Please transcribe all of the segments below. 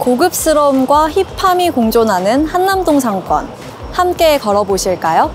고급스러움과 힙함이 공존하는 한남동 상권, 함께 걸어보실까요?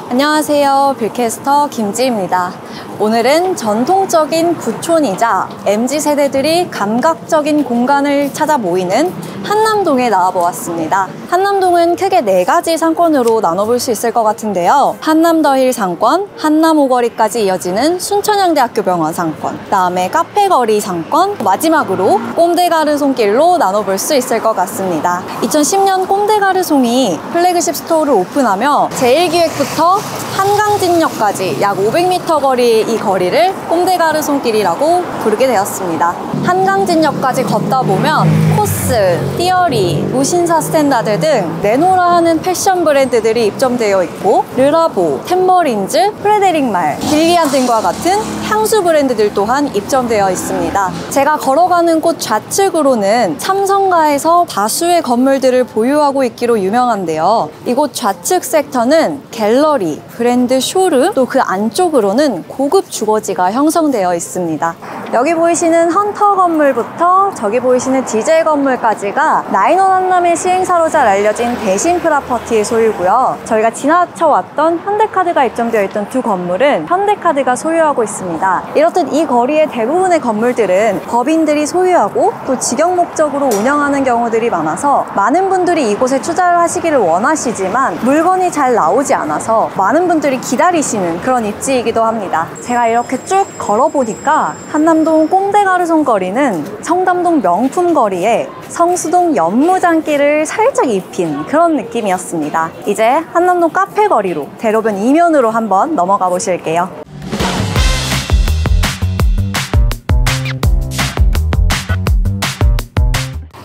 안녕하세요. 빌캐스터 김지입니다. 오늘은 전통적인 구촌이자 MZ세대들이 감각적인 공간을 찾아 모이는 한남동에 나와보았습니다. 한남동은 크게 4가지 상권으로 나눠볼 수 있을 것 같은데요. 한남더힐 상권, 한남오거리까지 이어지는 순천향대학교 병원 상권, 그다음에 카페거리 상권, 마지막으로 꼼데가르송길로 나눠볼 수 있을 것 같습니다. 2010년 꼼데가르송이 플래그십 스토어를 오픈하며 제1기획부터 한강진역까지 약 500m 거리의 이 거리를 꼼데가르송길이라고 부르게 되었습니다. 한강진역까지 걷다 보면 코스, 띠어리, 무신사 스탠다드 등 내노라 하는 패션 브랜드들이 입점되어 있고 르라보, 템버린즈, 프레데릭말, 빌리안 등과 같은 향수 브랜드들 또한 입점되어 있습니다. 제가 걸어가는 곳 좌측으로는 삼성가에서 다수의 건물들을 보유하고 있기로 유명한데요. 이곳 좌측 섹터는 갤러리, 브랜드 쇼룸, 또 그 안쪽으로는 고급 주거지가 형성되어 있습니다. 여기 보이시는 헌터 건물부터 저기 보이시는 디젤 건물까지가 나인원 한남의 시행사로 잘 알려진 대신 프라퍼티의 소유고요. 저희가 지나쳐왔던 현대카드가 입점되어 있던 두 건물은 현대카드가 소유하고 있습니다. 이렇듯 이 거리의 대부분의 건물들은 법인들이 소유하고 또 직영 목적으로 운영하는 경우들이 많아서 많은 분들이 이곳에 투자를 하시기를 원하시지만 물건이 잘 나오지 않아서 많은 분들이 기다리시는 그런 입지이기도 합니다. 제가 이렇게 쭉 걸어보니까 한남동 꼼데가르송 거리는 청담동 명품 거리에 성수동 연무장기를 살짝 입힌 그런 느낌이었습니다. 이제 한남동 카페 거리로 대로변 이면으로 한번 넘어가 보실게요.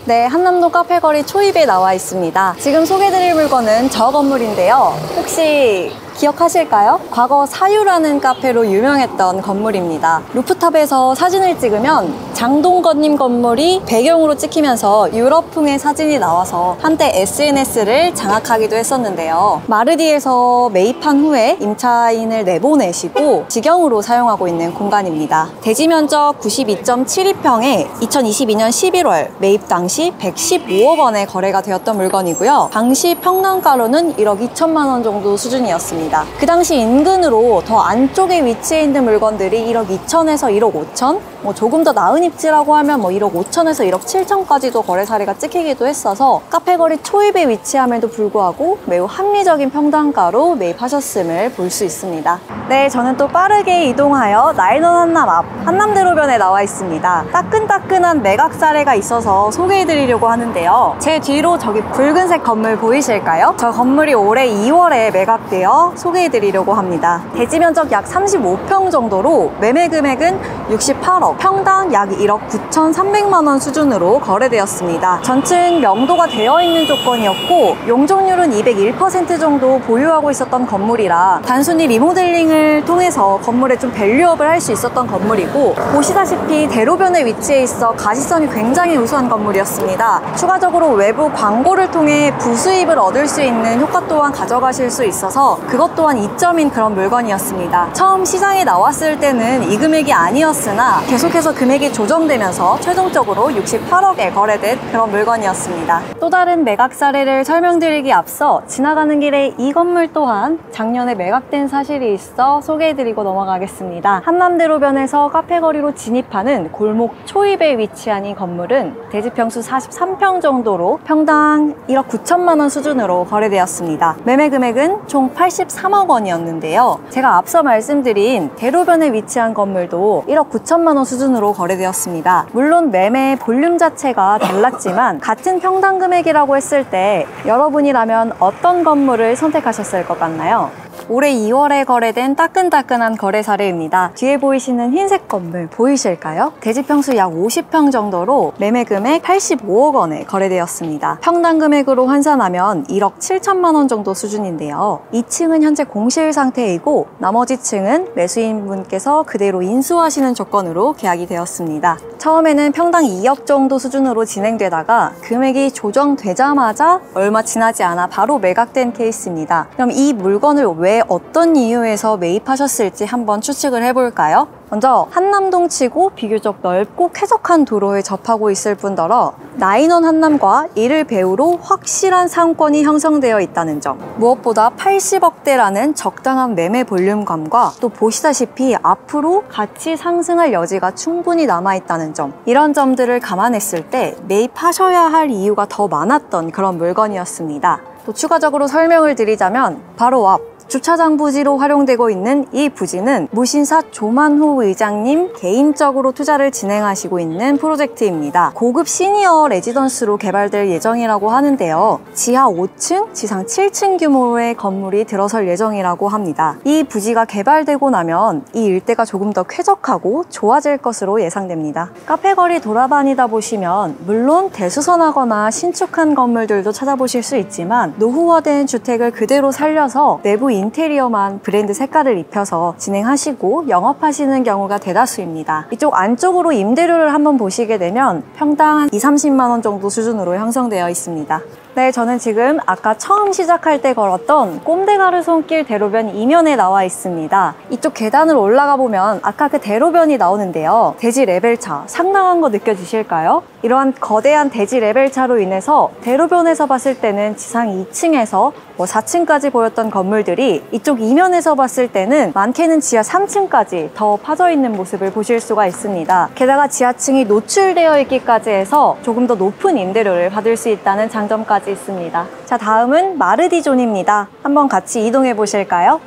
네, 한남동 카페거리 초입에 나와 있습니다. 지금 소개해드릴 물건은 저 건물인데요. 혹시 기억하실까요? 과거 사유라는 카페로 유명했던 건물입니다. 루프탑에서 사진을 찍으면 장동건님 건물이 배경으로 찍히면서 유럽풍의 사진이 나와서 한때 SNS를 장악하기도 했었는데요. 마르디에서 매입한 후에 임차인을 내보내시고 직영으로 사용하고 있는 공간입니다. 대지 면적 92.72평에 2022년 11월 매입 당시 115억 원에 거래가 되었던 물건이고요. 당시 평당가로는 1억 2천만 원 정도 수준이었습니다. 그 당시 인근으로 더 안쪽에 위치해 있는 물건들이 1억 2천에서 1억 5천, 조금 더 나은 입지라고 하면 1억 5천에서 1억 7천까지도 거래 사례가 찍히기도 했어서 카페거리 초입에 위치함에도 불구하고 매우 합리적인 평당가로 매입하셨음을 볼 수 있습니다. 네, 저는 또 빠르게 이동하여 나인원 한남 앞 한남대로변에 나와 있습니다. 따끈따끈한 매각 사례가 있어서 소개해드리려고 하는데요. 제 뒤로 저기 붉은색 건물 보이실까요? 저 건물이 올해 2월에 매각되어 소개해드리려고 합니다. 대지 면적 약 35평 정도로 매매 금액은 68억, 평당 약 1억 9,300만 원 수준으로 거래되었습니다. 전층 명도가 되어 있는 조건이었고 용적률은 201% 정도 보유하고 있었던 건물이라 단순히 리모델링을 통해서 건물에 좀 밸류업을 할 수 있었던 건물이고 보시다시피 대로변에 위치해 있어 가시성이 굉장히 우수한 건물이었습니다. 추가적으로 외부 광고를 통해 부수입을 얻을 수 있는 효과 또한 가져가실 수 있어서 그것 또한 이점인 그런 물건이었습니다. 처음 시장에 나왔을 때는 이 금액이 아니었으나 계속해서 금액이 조정되면서 최종적으로 68억에 거래된 그런 물건이었습니다. 또 다른 매각 사례를 설명드리기 앞서 지나가는 길에 이 건물 또한 작년에 매각된 사실이 있어 소개해드리고 넘어가겠습니다. 한남대로변에서 카페거리로 진입하는 골목 초입에 위치한 이 건물은 대지평수 43평 정도로 평당 1억 9천만 원 수준으로 거래되었습니다. 매매 금액은 총 83억 원이었는데요. 제가 앞서 말씀드린 대로변에 위치한 건물도 1억 9천만 원 수준으로 거래되었습니다. 물론 매매 볼륨 자체가 달랐지만 같은 평당 금액이라고 했을 때 여러분이라면 어떤 건물을 선택하셨을 것 같나요? 올해 2월에 거래된 따끈따끈한 거래 사례입니다. 뒤에 보이시는 흰색 건물 보이실까요? 대지평수 약 50평 정도로 매매 금액 85억 원에 거래되었습니다. 평당 금액으로 환산하면 1억 7천만 원 정도 수준인데요. 2층은 현재 공실 상태이고 나머지 층은 매수인분께서 그대로 인수하시는 조건으로 계약이 되었습니다. 처음에는 평당 2억 정도 수준으로 진행되다가 금액이 조정되자마자 얼마 지나지 않아 바로 매각된 케이스입니다. 그럼 이 물건을 왜 어떤 이유에서 매입하셨을지 한번 추측을 해볼까요? 먼저 한남동 치고 비교적 넓고 쾌적한 도로에 접하고 있을 뿐더러 나인원 한남과 이를 배우로 확실한 상권이 형성되어 있다는 점, 무엇보다 80억대라는 적당한 매매 볼륨감과 또 보시다시피 앞으로 가치 상승할 여지가 충분히 남아있다는 점, 이런 점들을 감안했을 때 매입하셔야 할 이유가 더 많았던 그런 물건이었습니다. 또 추가적으로 설명을 드리자면 바로 앞 주차장 부지로 활용되고 있는 이 부지는 무신사 조만호 의장님 개인적으로 투자를 진행하시고 있는 프로젝트입니다. 고급 시니어 레지던스로 개발될 예정이라고 하는데요. 지하 5층, 지상 7층 규모의 건물이 들어설 예정이라고 합니다. 이 부지가 개발되고 나면 이 일대가 조금 더 쾌적하고 좋아질 것으로 예상됩니다. 카페거리 돌아다니다 보시면 물론 대수선하거나 신축한 건물들도 찾아보실 수 있지만 노후화된 주택을 그대로 살려서 내부 인테리어만 브랜드 색깔을 입혀서 진행하시고 영업하시는 경우가 대다수입니다. 이쪽 안쪽으로 임대료를 한번 보시게 되면 평당 한 20~30만 원 정도 수준으로 형성되어 있습니다. 네, 저는 지금 아까 처음 시작할 때 걸었던 꼼데가르 손길 대로변 이면에 나와 있습니다. 이쪽 계단을 올라가 보면 아까 그 대로변이 나오는데요. 대지 레벨차 상당한 거 느껴지실까요? 이러한 거대한 대지 레벨차로 인해서 대로변에서 봤을 때는 지상 2층에서 4층까지 보였던 건물들이 이쪽 이면에서 봤을 때는 많게는 지하 3층까지 더 파져 있는 모습을 보실 수가 있습니다. 게다가 지하층이 노출되어 있기까지 해서 조금 더 높은 임대료를 받을 수 있다는 장점까지 있습니다. 자, 다음은 마르디존입니다. 한번 같이 이동해 보실까요?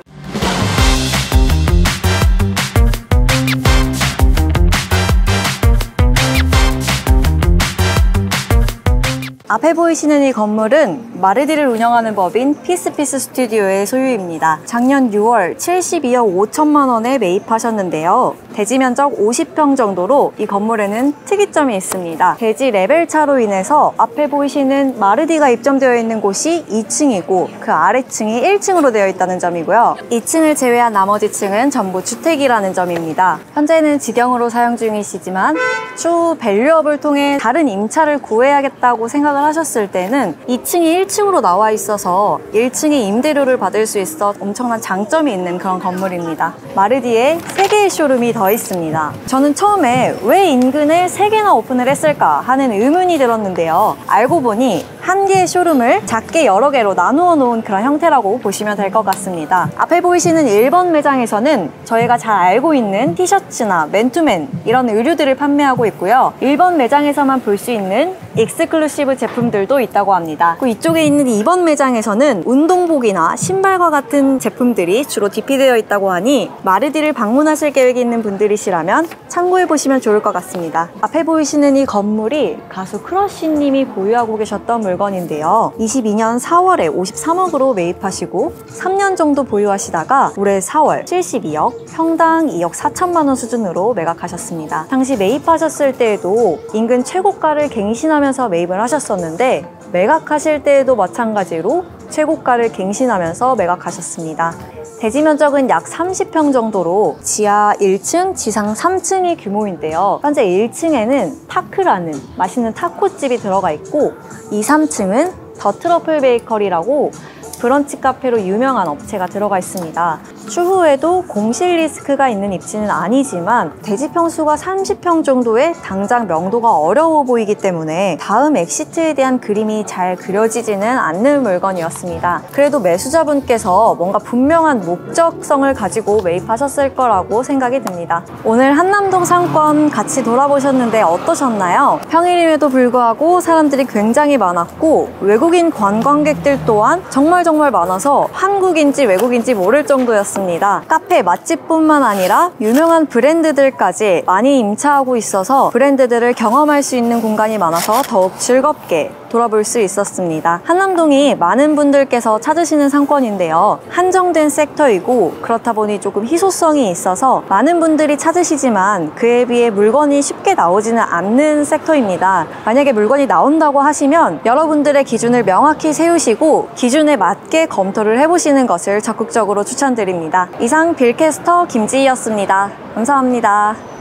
앞에 보이시는 이 건물은 마르디를 운영하는 법인 피스피스 스튜디오의 소유입니다. 작년 6월 72억 5천만 원에 매입하셨는데요. 대지 면적 50평 정도로 이 건물에는 특이점이 있습니다. 대지 레벨차로 인해서 앞에 보이시는 마르디가 입점되어 있는 곳이 2층이고 그 아래층이 1층으로 되어 있다는 점이고요. 2층을 제외한 나머지 층은 전부 주택이라는 점입니다. 현재는 직영으로 사용 중이시지만 추후 밸류업을 통해 다른 임차를 구해야겠다고 생각을 하셨을 때는 2층이 1층으로 나와 있어서 1층에 임대료를 받을 수 있어 엄청난 장점이 있는 그런 건물입니다. 마르디에 3개의 쇼룸이 더 있습니다. 저는 처음에 왜 인근에 3개나 오픈을 했을까 하는 의문이 들었는데요. 알고 보니 한 개의 쇼룸을 작게 여러 개로 나누어 놓은 그런 형태라고 보시면 될 것 같습니다. 앞에 보이시는 1번 매장에서는 저희가 잘 알고 있는 티셔츠나 맨투맨 이런 의류들을 판매하고 있고요. 1번 매장에서만 볼 수 있는 익스클루시브 제품들도 있다고 합니다. 이쪽에 있는 2번 매장에서는 운동복이나 신발과 같은 제품들이 주로 디피되어 있다고 하니 마르디를 방문하실 계획이 있는 분들이시라면 참고해보시면 좋을 것 같습니다. 앞에 보이시는 이 건물이 가수 크러쉬님이 보유하고 계셨던 물건인데요. 22년 4월에 53억으로 매입하시고 3년 정도 보유하시다가 올해 4월 72억, 평당 2억 4천만 원 수준으로 매각하셨습니다. 당시 매입하셨을 때에도 인근 최고가를 갱신하면서 매입을 하셨었는데 매각하실 때에도 마찬가지로 최고가를 갱신하면서 매각하셨습니다. 대지 면적은 약 30평 정도로 지하 1층, 지상 3층의 규모인데요. 현재 1층에는 타크라는 맛있는 타코집이 들어가 있고 2, 3층은 더 트러플 베이커리라고 브런치 카페로 유명한 업체가 들어가 있습니다. 추후에도 공실 리스크가 있는 입지는 아니지만 대지 평수가 30평 정도의 당장 명도가 어려워 보이기 때문에 다음 엑시트에 대한 그림이 잘 그려지지는 않는 물건이었습니다. 그래도 매수자분께서 뭔가 분명한 목적성을 가지고 매입하셨을 거라고 생각이 듭니다. 오늘 한남동 상권 같이 돌아보셨는데 어떠셨나요? 평일임에도 불구하고 사람들이 굉장히 많았고 외국인 관광객들 또한 정말 많아서 한국인지 외국인지 모를 정도였습니다. 카페 맛집뿐만 아니라 유명한 브랜드들까지 많이 임차하고 있어서 브랜드들을 경험할 수 있는 공간이 많아서 더욱 즐겁게 돌아볼 수 있었습니다. 한남동이 많은 분들께서 찾으시는 상권인데요. 한정된 섹터이고 그렇다 보니 조금 희소성이 있어서 많은 분들이 찾으시지만 그에 비해 물건이 쉽게 나오지는 않는 섹터입니다. 만약에 물건이 나온다고 하시면 여러분들의 기준을 명확히 세우시고 기준에 맞게 검토를 해보시는 것을 적극적으로 추천드립니다. 이상 빌캐스터 김지희였습니다. 감사합니다.